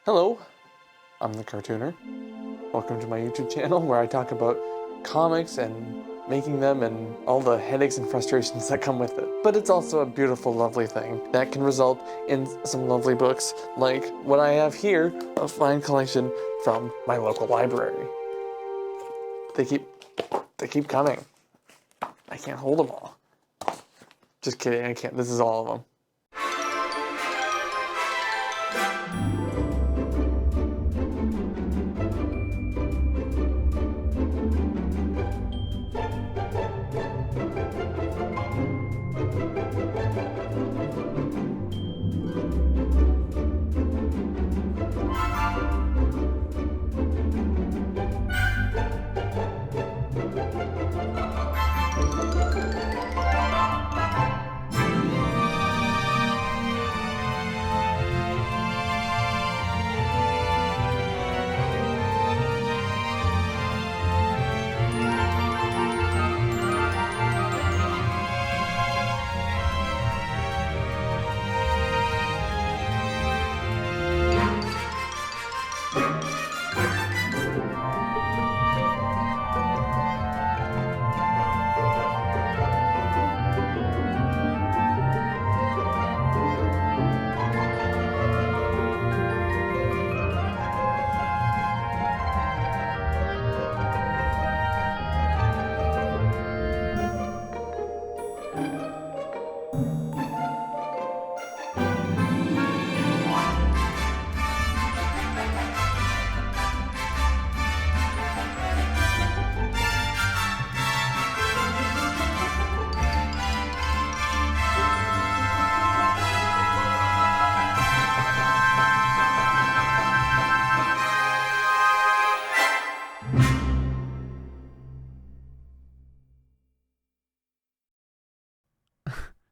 Hello, I'm the Cartooner. Welcome to my YouTube channel where I talk about comics and making them and all the headaches and frustrations that come with it. But it's also a beautiful, lovely thing that can result in some lovely books like what I have here, a fine collection from my local library. They keep coming. I can't hold them all. Just kidding, I can't. This is all of them.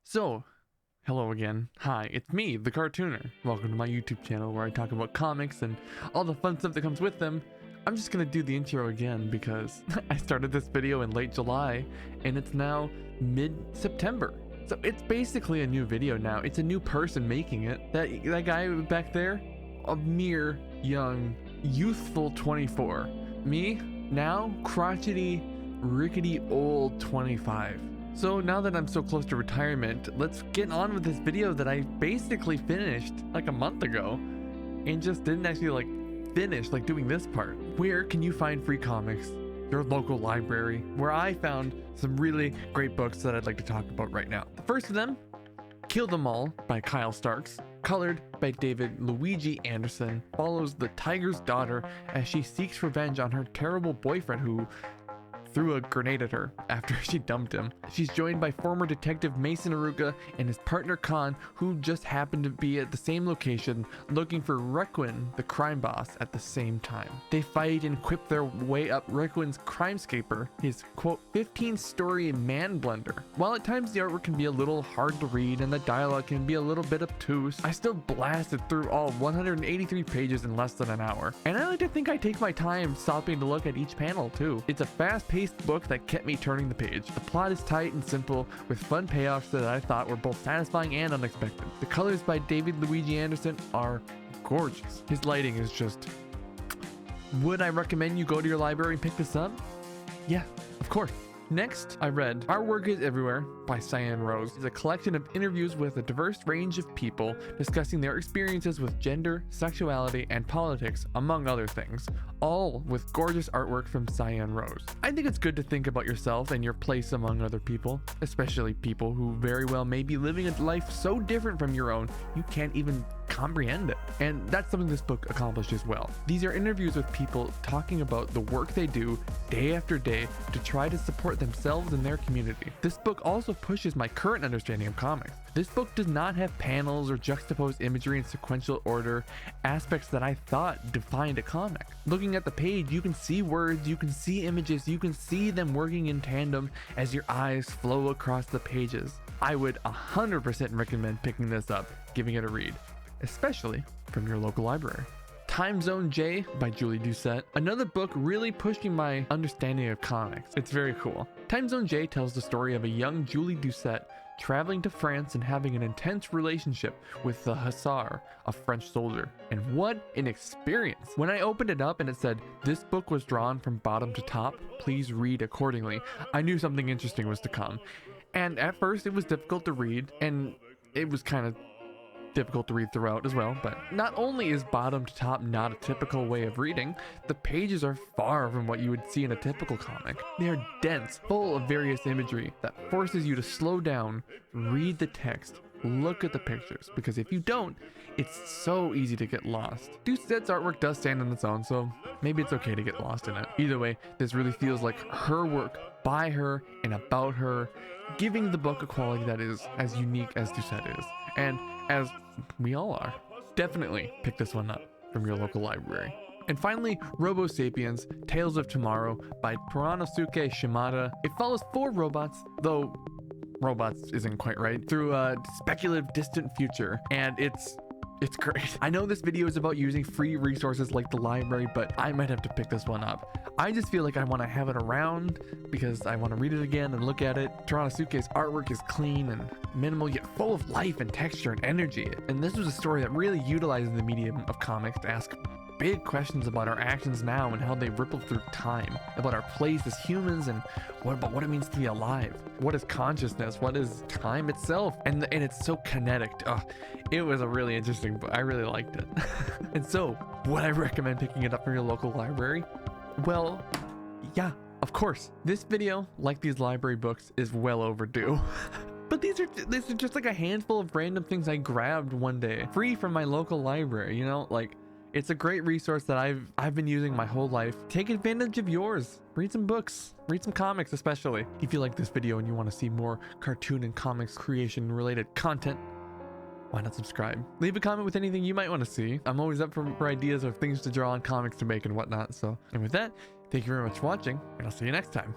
So, hello again. Hi, it's me, the Cartooner. Welcome to my YouTube channel where I talk about comics and all the fun stuff that comes with them. I'm just gonna do the intro again because I started this video in late July and it's now mid-September. So it's basically a new video now. It's a new person making it. That guy back there, a mere young, youthful 24. Me, now crotchety, rickety old 25. So now that I'm so close to retirement, let's get on with this video that I basically finished like a month ago and just didn't actually finish doing this part. Where can you find free comics? Your local library, where I found some really great books that I'd like to talk about right now. The first of them, Kill Them All by Kyle Starks, colored by David Luigi Anderson, follows the tiger's daughter as she seeks revenge on her terrible boyfriend who threw a grenade at her after she dumped him. She's joined by former detective Mason Aruka and his partner Khan, who just happened to be at the same location looking for Requin, the crime boss, at the same time. They fight and quip their way up Requin's crimescaper, his quote 15-story man blender. While at times the artwork can be a little hard to read and the dialogue can be a little bit obtuse, I still blasted through all 183 pages in less than an hour. And I like to think I take my time stopping to look at each panel too. It's a fast-paced book that kept me turning the page. The plot is tight and simple with fun payoffs that I thought were both satisfying and unexpected. The colors by David Luigi Anderson are gorgeous. His lighting is just... Would I recommend you go to your library and pick this up? Yeah, of course. Next, I read Our Work is Everywhere by Syan. It's a collection of interviews with a diverse range of people discussing their experiences with gender, sexuality, and politics, among other things, all with gorgeous artwork from Syan. I think it's good to think about yourself and your place among other people, especially people who very well may be living a life so different from your own you can't even comprehend it. And that's something this book accomplished as well. These are interviews with people talking about the work they do day after day to try to support themselves and their community. This book also pushes my current understanding of comics. This book does not have panels or juxtaposed imagery in sequential order, aspects that I thought defined a comic. Looking at the page, you can see words, you can see images, you can see them working in tandem as your eyes flow across the pages. I would 100% recommend picking this up, giving it a read, especially from your local library. Time Zone J by Julie Doucet, another book really pushing my understanding of comics. It's very cool. Time Zone J tells the story of a young Julie Doucet traveling to France and having an intense relationship with the hussar, a French soldier. And what an experience! When I opened it up and it said, "This book was drawn from bottom to top, please read accordingly," I knew something interesting was to come. And at first it was difficult to read, and it was kind of difficult to read throughout as well. But not only is bottom to top not a typical way of reading, the pages are far from what you would see in a typical comic. They are dense, full of various imagery that forces you to slow down, read the text, look at the pictures, because if you don't, it's so easy to get lost. Doucet's artwork does stand on its own, so maybe it's okay to get lost in it. Either way, this really feels like her work, by her and about her, giving the book a quality that is as unique as Doucet is, and as we all are. Definitely pick this one up from your local library. And finally, Robo Sapiens, Tales of Tomorrow by Toranosuke Shimada. It follows 4 robots, though robots isn't quite right, through a speculative distant future, and it's great. I know this video is about using free resources like the library, but I might have to pick this one up. I just feel like I want to have it around because I want to read it again and look at it. Toranosuke's artwork is clean and minimal, yet full of life and texture and energy. And this was a story that really utilizes the medium of comics to ask big questions about our actions now and how they ripple through time, about our place as humans, and what it means to be alive. What is consciousness? What is time itself? And it's so kinetic. It was a really interesting book. I really liked it. And so, would I recommend picking it up from your local library? Well, yeah, of course. This video, like these library books, is well overdue. But these are just like a handful of random things I grabbed one day, free from my local library, you know? Like, it's a great resource that I've been using my whole life. Take advantage of yours. Read some books. Read some comics, especially. If you like this video and you want to see more cartoon and comics creation related content, why not subscribe? Leave a comment with anything you might want to see. I'm always up for ideas of things to draw on, comics to make, and whatnot. And with that, thank you very much for watching, and I'll see you next time.